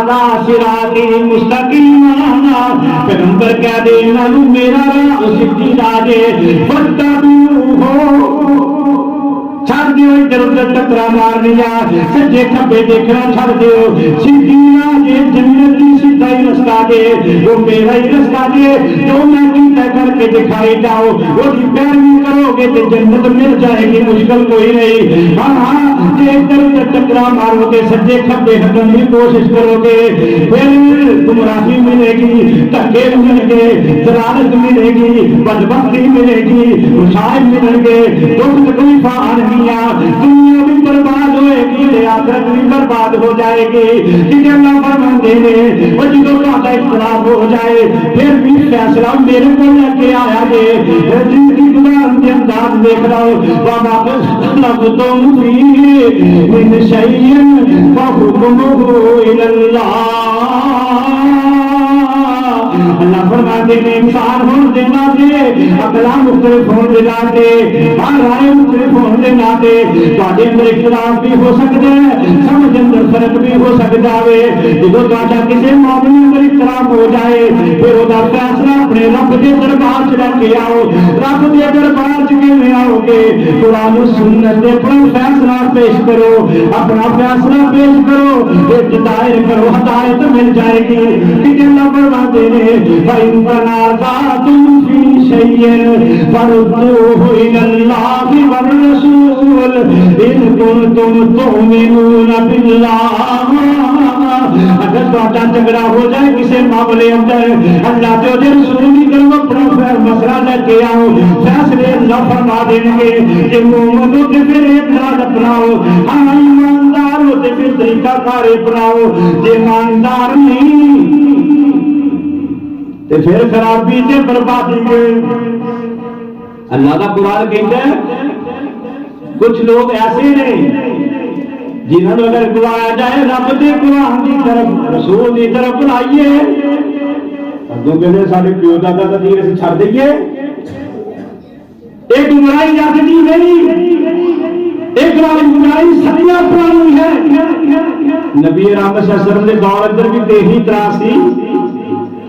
ھذا صراط مستقیم پیغمبر کہہ دے انہاں نوں میرا راہ سیدھی راہ دے فاتبعوہ چھڑ دیو ادھر ادھر ٹکرا مار لیا سجے کھبے دیکھنا چھڑ دیو سیدھی راہ دے جنت دی سیدھا ہی رستہ دے وہ میرا ہی رستہ دے جو میں کیتا کر کے دکھائی جاؤ وہ دی پیروی کرو گے تو جنت مل جائے گی مشکل کوئی نہیں ہاں ہاں جے ادھر ادھر ٹکرا مارو گے سجے کھبے ہٹن کی کوشش کرو گے پھر گمراہی ملے گی دھکے ملیں گے ضلالت ملے گی بدبختی ملے گی مصائب ملیں گے دکھ تکلیف آنگی دنیا بھی برباد ہوئے گی آخرت بھی برباد ہو جائے گی کہ اللہ فرماندے نے وہ جدوں تہاڈا اختلاف ہو جائے پھر بھی فیصلہ میرے کو لے کے آیا جے جن کی قرآن کے انداز دیکھ رہا ہو وما اختلفتم فیہ من شیء فحکمہ الی اللہ اللہ فرماتے ہیں انسان ہون دے ناتے اقلا مختلف ہون دے ناتے ہر رائے مختلف ہون دے ناتے تواڈے اندر اختلاف بھی ہو سکتا ہے سمجھ اندر فرق بھی ہو سکتا ہے جدوں تہاڈا کسی معاملے اندر اختلاف ہو جائے پھر وہ فیصلہ اپنے رب کے دربار چ رکھ کے آؤ رب کے دربار چ کیویں آؤ گے قرآن و سنت دے پر فیصلہ پیش کرو اپنا فیصلہ پیش کرو ایک دائر کرو ہدایت مل جائے گی کہ اللہ فرماتے ہیں فَإِن تَنَازَعْتُمْ فِي شَيْءٍ فَرُدُّوهُ إِلَى اللَّهِ وَالرَّسُولِ إِن كُنتُمْ تُؤْمِنُونَ بِاللَّهِ اگر تہاڈا جھگڑا ہو جائے کسی معاملے اندر اللہ تے دے رسول کی طرف اپنا مسئلہ لے کے آؤ فیصلے اللہ فرما دیں گے کہ مومن ہو تے پھر اعتراض اپناؤ ہاں ایماندار ہو تے پھر طریقہ کار اپناؤ جے ایماندار نہیں تے پھر خرابی تے بربادی ہے اللہ کا قرآن کہتا ہے کچھ لوگ ایسے ہیں جنہوں نے اگر بلایا جائے رب دے قرآن کی طرف رسول کی طرف بلائیے اگوں کہتے سارے پیو دادا کا دین سے چھڑ دئیے ایک گمراہی جاتی نہیں ایک گمراہی صدیاں پرانی ہے نبی رحمت صلی اللہ علیہ وسلم نے دور اندر بھی یہی طرح سی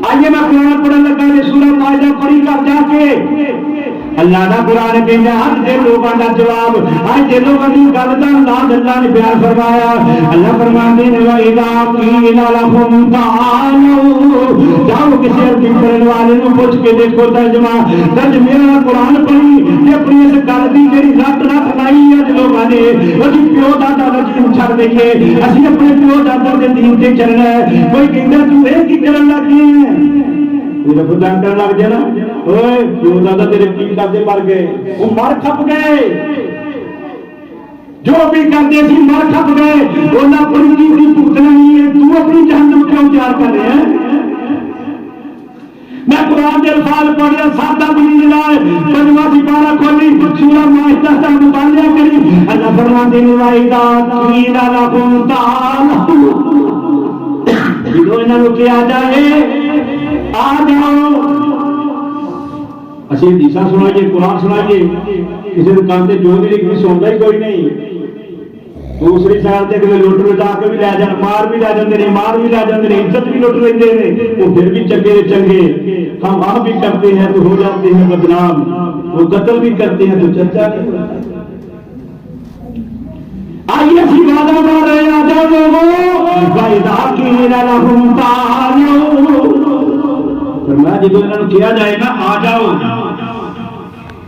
آئیے میں قرآن پڑھنے لگا سورہ مائدہ پڑھی کر جا کے اللہ دا قرآن کہتا ہے ہر جے لوگوں کا جواب ہر جے لوگوں کی گل کا انداز اللہ نے بیان فرمایا اللہ فرماتے ہیں وَإِذَا قِيلَ لَهُمْ تَعَالَوْا جاؤ کسی عربی پڑھنے والے نے پوچھ کے دیکھو ترجمہ والا قرآن پڑھی کہ اپنی اس گل کی جڑی رٹ لائی ہے لوگوں نے وہ پیو دادا کا دین چھڑ دیکھے اسی اپنے پیو دادا کے دین تے چلنا ہے کوئی کہتا تو یہ کی کرن لگی ہے رب ڈانٹن لگ جائے نا اوئے پیو دادا تیرے کی کرتے مر گئے وہ مر کھپ گئے جو بھی کرتے سی مر کھپ گئے انہاں اپنی چیز کی پوچھنا نہیں ہے تو اپنی جہنم کیوں تیار کر رہے ہیں میں قرآن کے الفاظ پڑھ رہا سادہ بنی لائے پنجواں سپارہ کھولی سورہ مائدہ کا مطالعہ کری اللہ فرماتے ہیں وَإِذَا قِيلَ لَهُمْ تَعَالَوْا جدوں انہاں نوں کہا جائے آ جاؤ اسی حدیث سنائیے قرآن سنائیے کسی دکان سے جو بھی لکھی سنتا ہی کوئی نہیں دوسری سائڈ سے کسی لوٹ لٹا کے بھی لے جان مار بھی لے جاتے ہیں مار بھی لے جاتے ہیں عزت بھی لوٹ لیتے ہیں وہ پھر بھی چنگے چنگے ہم آپ بھی کرتے ہیں تو ہو جاتے ہیں بدنام وہ قتل بھی کرتے ہیں تو چرچا نہیں ہوتا آئیے اسی وعدہ کر رہے ہیں آ جاؤ لوگوں وَإِذَا قِيلَ لَهُمْ تَعَالَوْا فرمایا جب انہوں نے کیا جائے گا آ جاؤ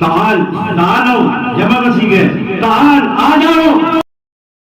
تعال تعالو جمع کسی گئے تعال آ جاؤ